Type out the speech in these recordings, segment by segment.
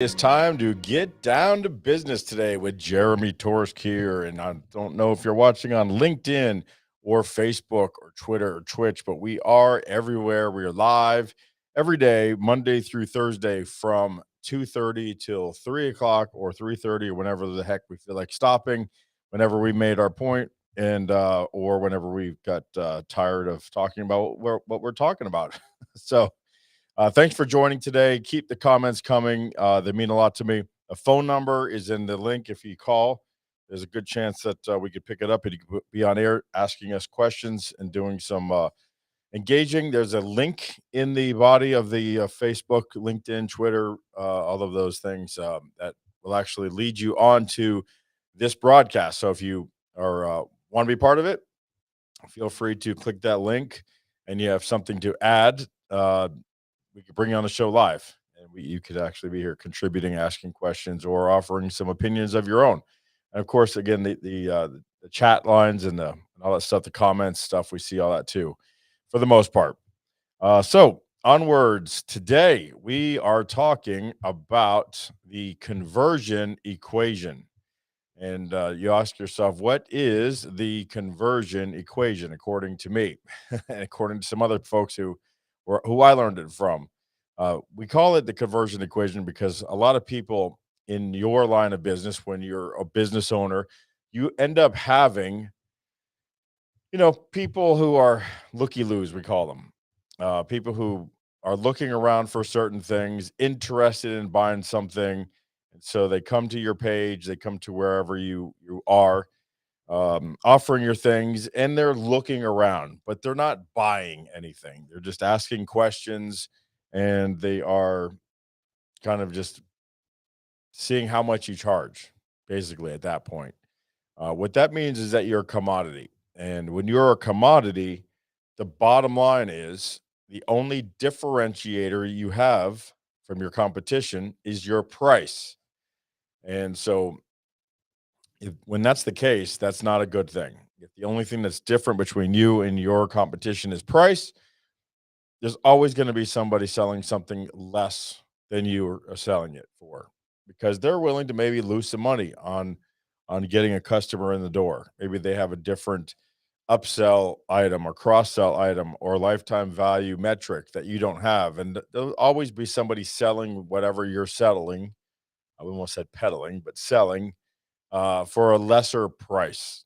It's time to get down to business today with Jeremy Torsk here. And I don't know if you're watching on LinkedIn or Facebook or Twitter or Twitch, but we are everywhere. We are live every day, Monday through Thursday from 2:30 till 3 o'clock or 3:30 or whenever the heck we feel like stopping, whenever we made our point and or whenever we got tired of talking about what we're talking about. So thanks for joining today. Keep the comments coming. They mean a lot to me. A phone number is in the link. If you call, there's a good chance that we could pick it up and you could be on air asking us questions and doing some engaging. There's a link in the body of the Facebook, LinkedIn, Twitter, all of those things that will actually lead you on to this broadcast. So if you are want to be part of it, feel free to click that link and you have something to add. We could bring you on the show live and you could actually be here contributing, asking questions, or offering some opinions of your own. And of course, again, the chat lines and all that stuff, the comments stuff, we see all that too, for the most part. So onwards, today we are talking about the conversion equation. And you ask yourself, what is the conversion equation, according to me, and according to some other folks who I learned it from? We call it the conversion equation because a lot of people in your line of business, when you're a business owner, you end up having, people who are looky loos, we call them, people who are looking around for certain things, interested in buying something, and so they come to your page, they come to wherever you are, offering your things, and they're looking around, but they're not buying anything. They're just asking questions, and they are kind of just seeing how much you charge, basically at that point. What that means is that you're a commodity. And when you're a commodity, the bottom line is the only differentiator you have from your competition is your price. And so, when that's the case, that's not a good thing. If the only thing that's different between you and your competition is price, there's always going to be somebody selling something less than you are selling it for because they're willing to maybe lose some money on getting a customer in the door. Maybe they have a different upsell item or cross sell item or lifetime value metric that you don't have, and there'll always be somebody selling whatever you're selling. I almost said peddling, but selling for a lesser price.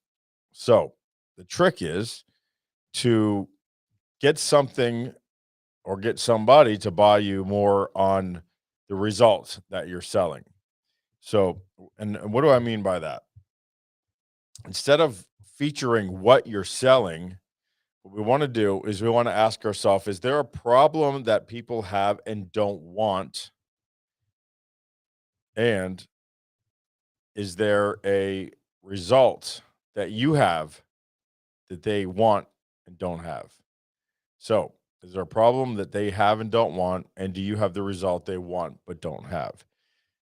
So the trick is to get something or get somebody to buy you more on the results that you're selling. So, and what do I mean by that? Instead of featuring what you're selling, what we want to do is we want to ask ourselves, is there a problem that people have and don't want? And is there a result that you have that they want and don't have? So, is there a problem that they have and don't want? And do you have the result they want but don't have?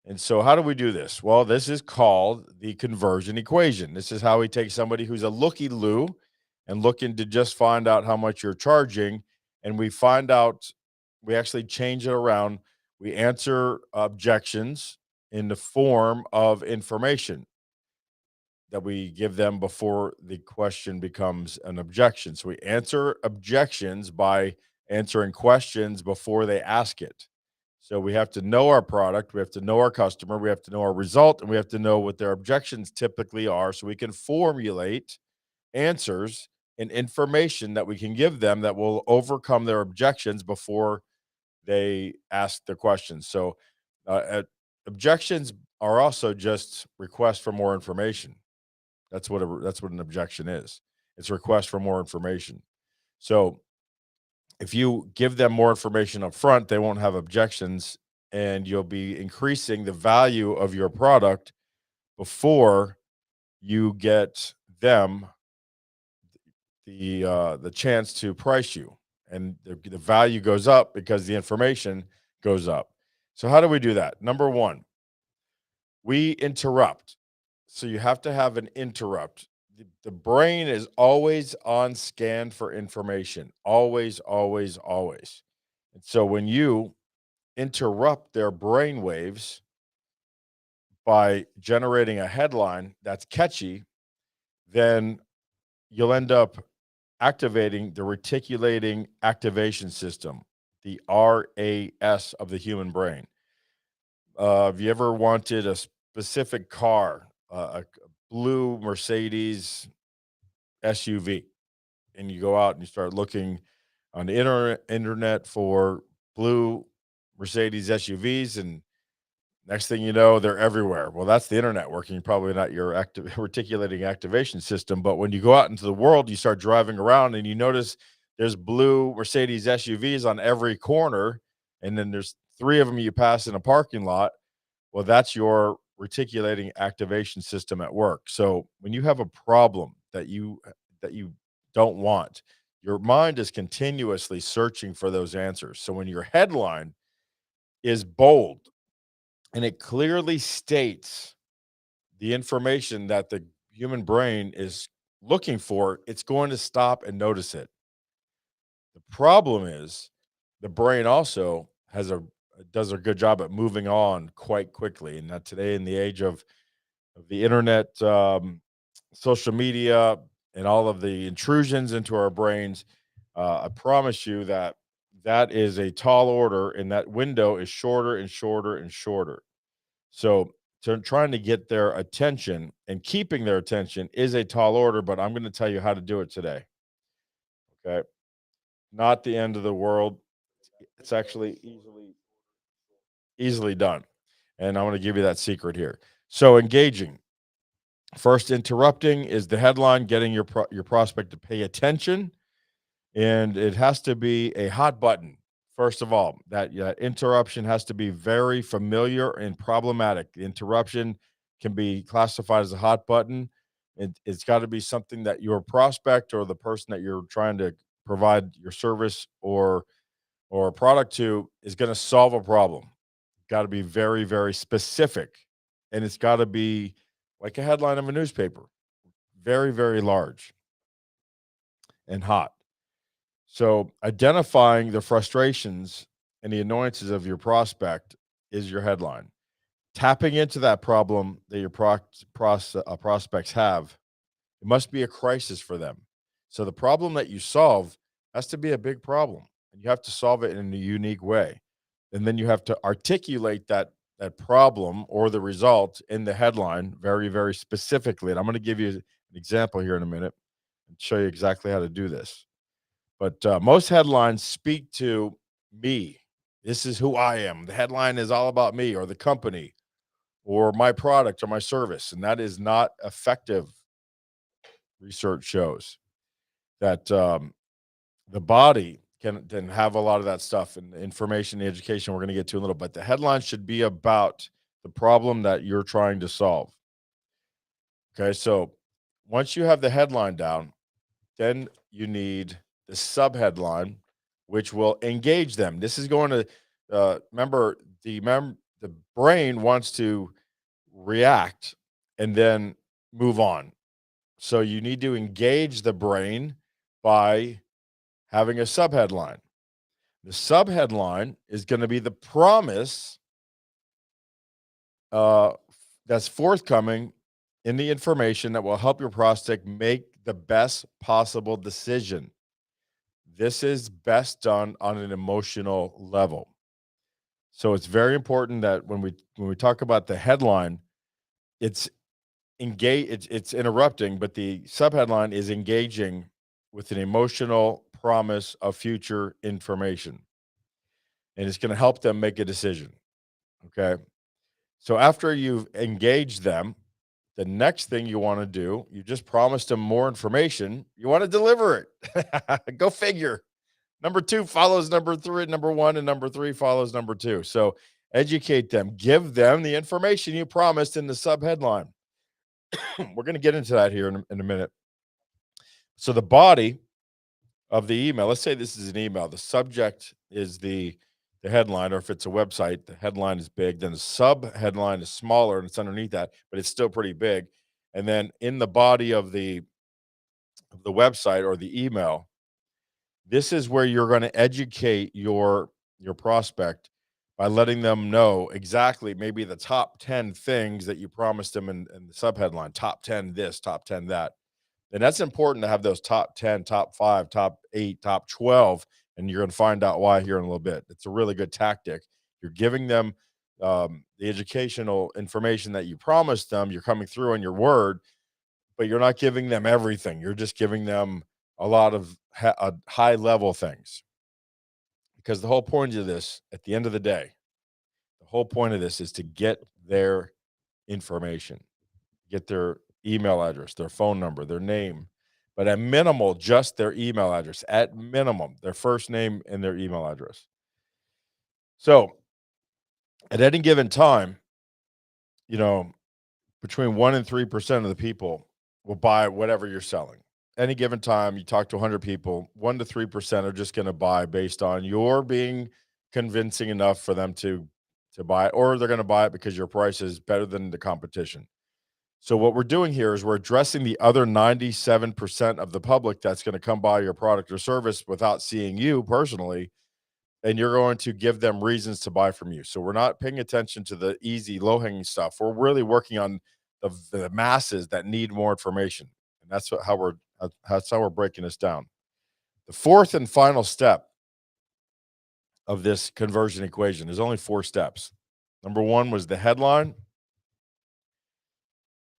And so, how do we do this? Well, this is called the conversion equation. This is how we take somebody who's a looky loo and looking to just find out how much you're charging. And we find out, we actually change it around. We answer objections in the form of information that we give them before the question becomes an objection. So we answer objections by answering questions before they ask it. So we have to know our product, we have to know our customer, we have to know our result, and we have to know what their objections typically are so we can formulate answers and information that we can give them that will overcome their objections before they ask the questions. So objections are also just requests for more information. That's what an objection is. It's a request for more information. So if you give them more information up front, they won't have objections and you'll be increasing the value of your product before you get them the chance to price you. And the value goes up because the information goes up. So how do we do that? Number one, we interrupt. So you have to have an interrupt. The brain is always on scan for information. Always, always, always. And so when you interrupt their brain waves, by generating a headline that's catchy, then you'll end up activating the reticulating activation system, the RAS of the human brain. Have you ever wanted a specific car, blue Mercedes SUV, and you go out and you start looking on the internet for blue Mercedes SUVs, and next thing you know, they're everywhere. Well, that's the internet working, probably not your active reticulating activation system. But when you go out into the world, you start driving around and you notice there's blue Mercedes SUVs on every corner, and then there's three of them you pass in a parking lot. Well, that's your reticulating activation system at work. So when you have a problem that you don't want, your mind is continuously searching for those answers. So when your headline is bold and it clearly states the information that the human brain is looking for, it's going to stop and notice it. The problem is the brain also has a does a good job at moving on quite quickly. And that today, in the age of the internet, social media, and all of the intrusions into our brains, I promise you that that is a tall order, and that window is shorter and shorter and shorter. So, trying to get their attention and keeping their attention is a tall order, but I'm going to tell you how to do it today. Okay. Not the end of the world. It's actually easily done. And I want to give you that secret here. So, engaging. First, interrupting is the headline, getting your prospect to pay attention, and it has to be a hot button. First of all, that interruption has to be very familiar and problematic. The interruption can be classified as a hot button. It's got to be something that your prospect or the person that you're trying to provide your service or a product to is going to solve a problem. Got to be very, very specific, and it's got to be like a headline of a newspaper, very, very large and hot. So, identifying the frustrations and the annoyances of your prospect is your headline. Tapping into that problem that your prospects have, it must be a crisis for them. So, the problem that you solve has to be a big problem, and you have to solve it in a unique way. And then you have to articulate that problem or the result in the headline very, very specifically. And I'm going to give you an example here in a minute and show you exactly how to do this. But most headlines speak to me. This is who I am. The headline is all about me or the company or my product or my service. And that is not effective. Research shows that the body can have a lot of that stuff and the information, the education we're going to get to in a little, but the headline should be about the problem that you're trying to solve. Okay, so once you have the headline down, then you need the subheadline, which will engage them. This is going to remember the brain wants to react and then move on. So you need to engage the brain by having a subheadline. The subheadline is going to be the promise uh, that's forthcoming in the information that will help your prospect make the best possible decision. This is best done on an emotional level. So it's very important that when we talk about the headline, it's it's interrupting, but the subheadline is engaging with an emotional promise of future information. And it's going to help them make a decision. Okay. So after you've engaged them, the next thing you want to do, you just promised them more information. You want to deliver it. Go figure. Number two follows number three, number one, and number three follows number two. So educate them, give them the information you promised in the subheadline. We're going to get into that here in a minute. So the body of the email, let's say this is an email. The subject is the headline, or if it's a website, the headline is big. Then the sub headline is smaller and it's underneath that, but it's still pretty big. And then in the body of the website or the email, this is where you're going to educate your prospect by letting them know exactly maybe the top 10 things that you promised them in the subheadline, top 10 this, top 10 that. And that's important to have those top 10, top 5, top 8, top 12, and you're gonna find out why here in a little bit. It's a really good tactic. You're giving them, the educational information that you promised them, you're coming through on your word, but you're not giving them everything. You're just giving them a lot of high level things. Because the whole point of this, at the end of the day, the whole point of this is to get their information, get their email address, their phone number, their name, but at minimal, just their email address. At minimum, their first name and their email address. So at any given time, you know, between 1 and 3% of the people will buy whatever you're selling. Any given time, you talk to 100 people, 1 to 3% are just going to buy based on your being convincing enough for them to buy it, or they're going to buy it because your price is better than the competition. So what we're doing here is we're addressing the other 97% of the public that's going to come buy your product or service without seeing you personally, and you're going to give them reasons to buy from you. So we're not paying attention to the easy, low-hanging stuff. We're really working on the masses that need more information, and that's how we're breaking this down. The fourth and final step of this conversion equation, there's only 4 steps. Number 1 was the headline.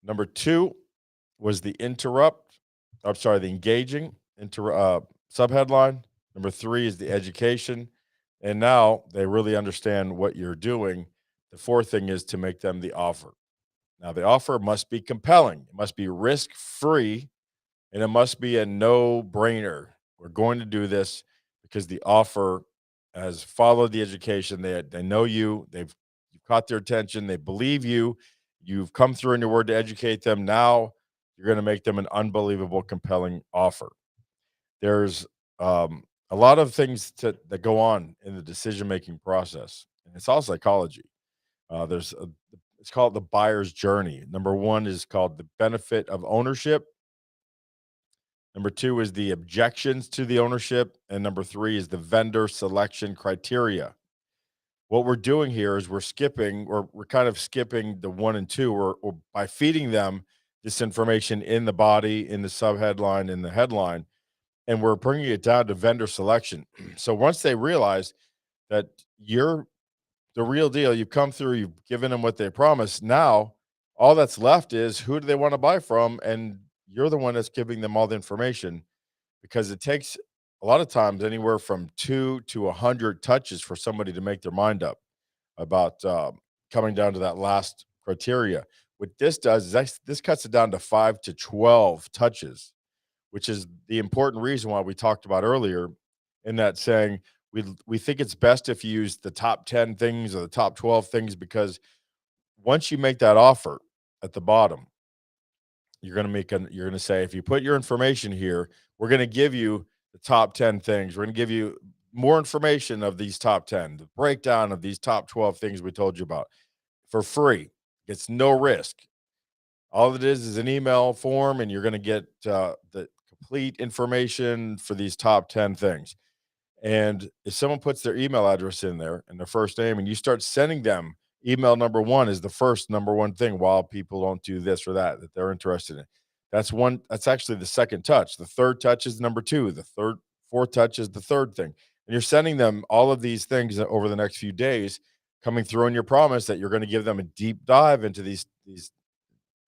Number 2 was the engaging subheadline. Number 3 is the education. And now they really understand what you're doing. The fourth thing is to make them the offer. Now, the offer must be compelling, it must be risk free, and it must be a no brainer. We're going to do this because the offer has followed the education. They know you, you've caught their attention, they believe you, you've come through in your word to educate them. Now you're going to make them an unbelievable, compelling offer. There's a lot of things that go on in the decision making process, and it's all psychology. It's called the buyer's journey. Number 1 is called the benefit of ownership. Number 2 is the objections to the ownership, and number 3 is the vendor selection criteria. What we're doing here is we're kind of skipping the 1 and 2, or by feeding them this information in the body, in the subheadline, in the headline, and we're bringing it down to vendor selection. So once they realize that you're the real deal, you've come through, you've given them what they promised. Now, all that's left is who do they want to buy from? And you're the one that's giving them all the information, because it takes a lot of times anywhere from 2 to 100 touches for somebody to make their mind up about coming down to that last criteria. What this does is this cuts it down to 5 to 12 touches, which is the important reason why we talked about earlier, in that saying we think it's best if you use the top 10 things or the top 12 things, because once you make that offer at the bottom, you're going to say, if you put your information here, we're going to give you the top 10 things. We're going to give you more information of these top 10, the breakdown of these top 12 things we told you about, for free. It's no risk. All it is an email form, and you're going to get the complete information for these top 10 things. And if someone puts their email address in there and their first name, and you start sending them email number 1 is the first number 1 thing, while people don't do this or that they're interested in. That's actually the second touch. The third touch is number 2. Fourth touch is the third thing. And you're sending them all of these things over the next few days, coming through on your promise that you're going to give them a deep dive into these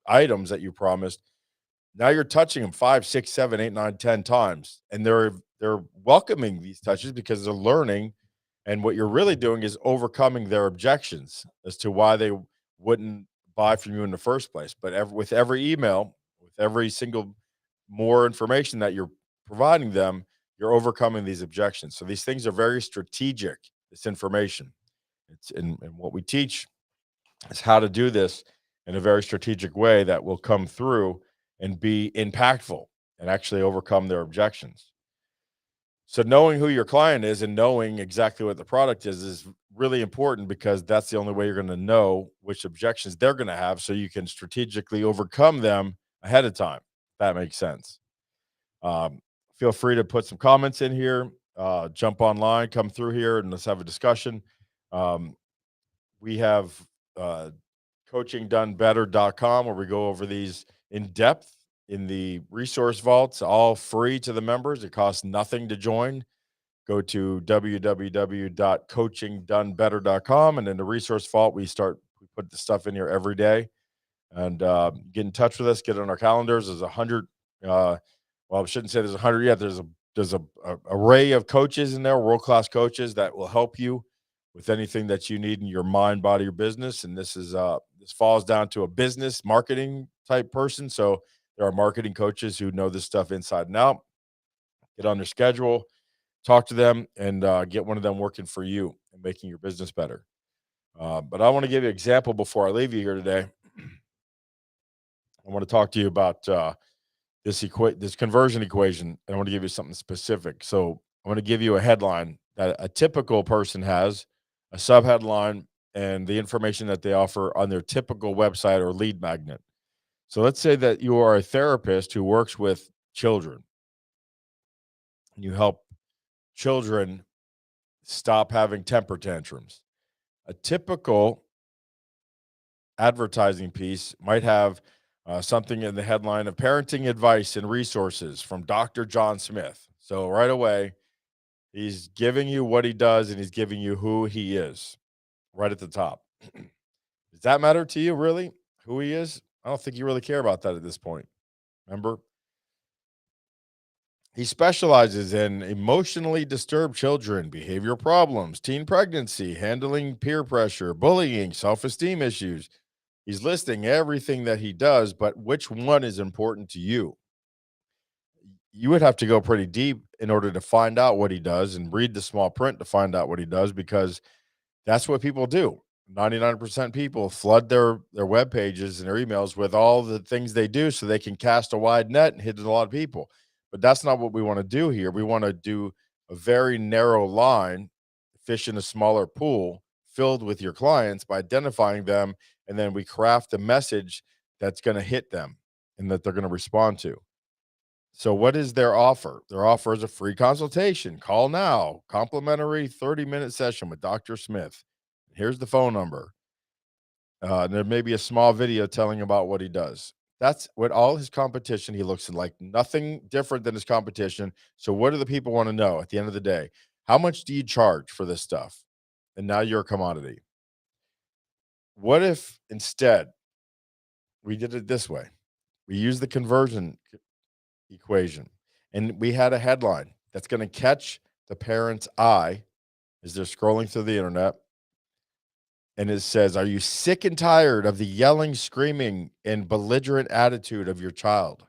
items that you promised. Now you're touching them 5, 6, 7, 8, 9, 10 times, and they're welcoming these touches because they're learning. And what you're really doing is overcoming their objections as to why they wouldn't buy from you in the first place. But with every email, with every single more information that you're providing them, you're overcoming these objections. So these things are very strategic. This information, it's in what we teach is how to do this in a very strategic way that will come through and be impactful and actually overcome their objections. So knowing who your client is and knowing exactly what the product is really important, because that's the only way you're going to know which objections they're going to have, so you can strategically overcome them ahead of time. If that makes sense. Um, Feel free to put some comments in here. Jump online, come through here, and let's have a discussion. Um, we have uh, coachingdonebetter.com where we go over these in depth in the resource vaults, all free to the members. It costs nothing to join. Go to www.coachingdonebetter.com, and in the resource vault, we put the stuff in here every day. And get in touch with us. Get on our calendars. There's 100. Well, I shouldn't say there's 100 yet. There's a array of coaches in there, world class coaches that will help you with anything that you need in your mind, body, or business. And this falls down to a business marketing type person. So there are marketing coaches who know this stuff inside and out. Get on their schedule, talk to them, and get one of them working for you and making your business better. But I want to give you an example before I leave you here today. I want to talk to you about this conversion equation, and I want to give you something specific. So I'm going to give you a headline that a typical person has, a subheadline, and the information that they offer on their typical website or lead magnet. So let's say that you are a therapist who works with children and you help children stop having temper tantrums. A typical advertising piece might have something in the headline of parenting advice and resources from Dr. John Smith. So right away, he's giving you what he does and he's giving you who he is right at the top. Does that matter to you, really? Who he is? I don't think you really care about that at this point. Remember? He specializes in emotionally disturbed children, behavior problems, teen pregnancy, handling peer pressure, bullying, self esteem issues. He's listing everything that he does, but which one is important to you? You would have to go pretty deep in order to find out what he does and read the small print to find out what he does because that's what people do. 99% people flood their web pages and their emails with all the things they do so they can cast a wide net and hit a lot of people. But that's not what we want to do here. We want to do a very narrow line, fish in a smaller pool filled with your clients by identifying them, and then we craft a message that's going to hit them and that they're going to respond to. So what is their offer? Their offer is a free consultation. Call now. Complimentary 30-minute session with Dr. Smith. Here's the phone number. There may be a small video telling about what he does. That's what all his competition, he looks like nothing different than his competition. So what do the people want to know at the end of the day? How much do you charge for this stuff? And now you're a commodity. What if instead we did it this way? We use the conversion equation and we had a headline that's going to catch the parent's eye as they're scrolling through the internet. And it says, "Are you sick and tired of the yelling, screaming, and belligerent attitude of your child?"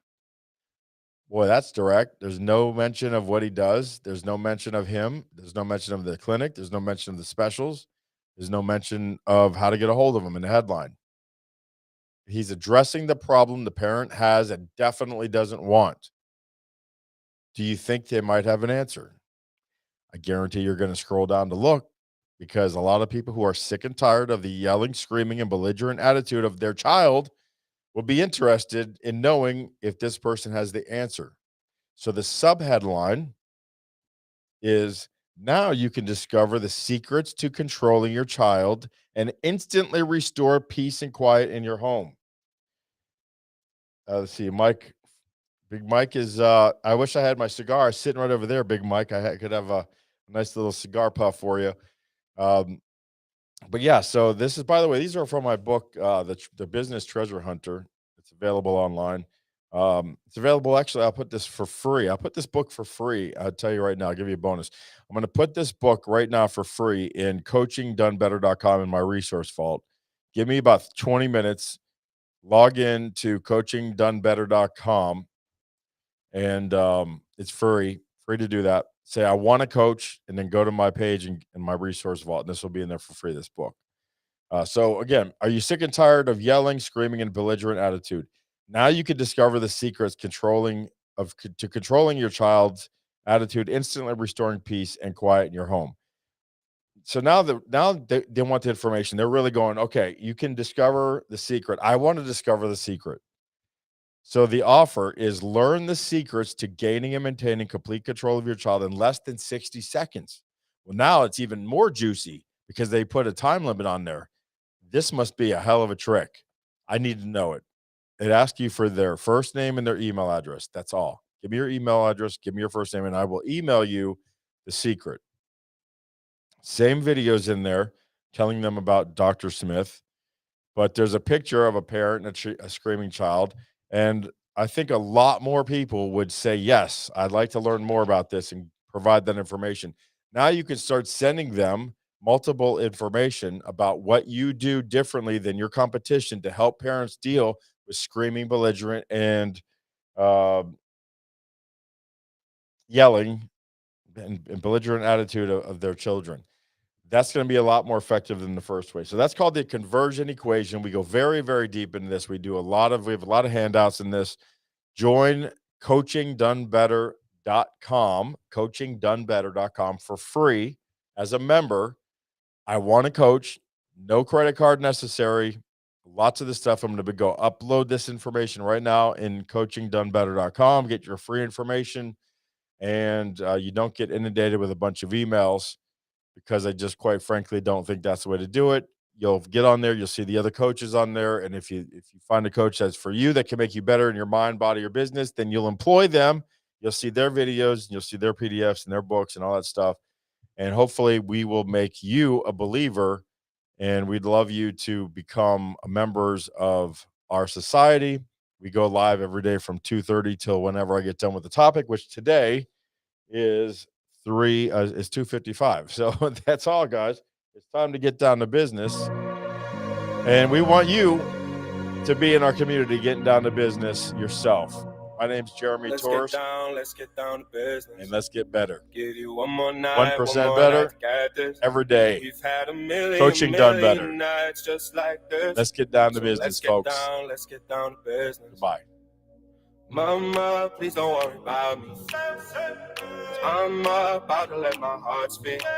Boy, that's direct. There's no mention of what he does. There's no mention of him. There's no mention of the clinic. There's no mention of the specials. There's no mention of how to get a hold of him in the headline. He's addressing the problem the parent has and definitely doesn't want. Do you think they might have an answer? I guarantee you're going to scroll down to look because a lot of people who are sick and tired of the yelling, screaming, and belligerent attitude of their child will be interested in knowing if this person has the answer. So the subheadline is, now you can discover the secrets to controlling your child and instantly restore peace and quiet in your home. Let's see, Mike. Big Mike is, I wish I had my cigar sitting right over there, Big Mike. Could have a nice little cigar puff for you. Um, but yeah, so this is, by the way, these are from my book, the Business Treasure Hunter. It's available online. It's available. Actually, I'll put this for free. I'll put this book for free. I'll tell you right now. I'll give you a bonus. I'm going to put this book right now for free in coachingdonebetter.com in my resource vault. Give me about 20 minutes. Log in to coachingdonebetter.com, and it's free to do that. Say I want to coach, and then go to my page and my resource vault, and this will be in there for free. This book. So again, are you sick and tired of yelling, screaming, and belligerent attitude? Now you can discover the secrets to controlling your child's attitude, instantly restoring peace and quiet in your home. So now they want the information. They're really going, okay, you can discover the secret. I want to discover the secret. So the offer is learn the secrets to gaining and maintaining complete control of your child in less than 60 seconds. Well, now it's even more juicy because they put a time limit on there. This must be a hell of a trick. I need to know it. It asks you for their first name and their email address. That's all. Give me your email address, give me your first name, and I will email you the secret. Same videos in there telling them about Dr. Smith, but there's a picture of a parent and a screaming child. And I think a lot more people would say, yes, I'd like to learn more about this and provide that information. Now you can start sending them multiple information about what you do differently than your competition to help parents deal with screaming, belligerent, and uh, yelling and belligerent attitude of their children. That's going to be a lot more effective than the first way. So that's called the conversion equation. We go very, very deep into this. We have a lot of handouts in this. Join coachingdonebetter.com for free as a member. I want to coach, no credit card necessary. Lots of this stuff. I'm going to go upload this information right now in coachingdonebetter.com. Get your free information, and you don't get inundated with a bunch of emails, because I just quite frankly don't think that's the way to do it. You'll get on there, you'll see the other coaches on there, and if you find a coach that's for you, that can make you better in your mind, body, or business, then you'll employ them. You'll see their videos, and you'll see their PDFs and their books and all that stuff. And hopefully we will make you a believer, and we'd love you to become members of our society. We go live every day from 2:30 till whenever I get done with the topic, which today is 2:55. So that's all, guys. It's time to get down to business, and we want you to be in our community getting down to business yourself. My name's Jeremy Torres. Let's get down to business. And let's get better. Give you one more night, 1% better every day. We've had a million, Coaching done better. Nights just like this. Let's get down to business, folks. Let's get down to business. Goodbye. Mama, please don't worry about me. I'm about to let my heart speak.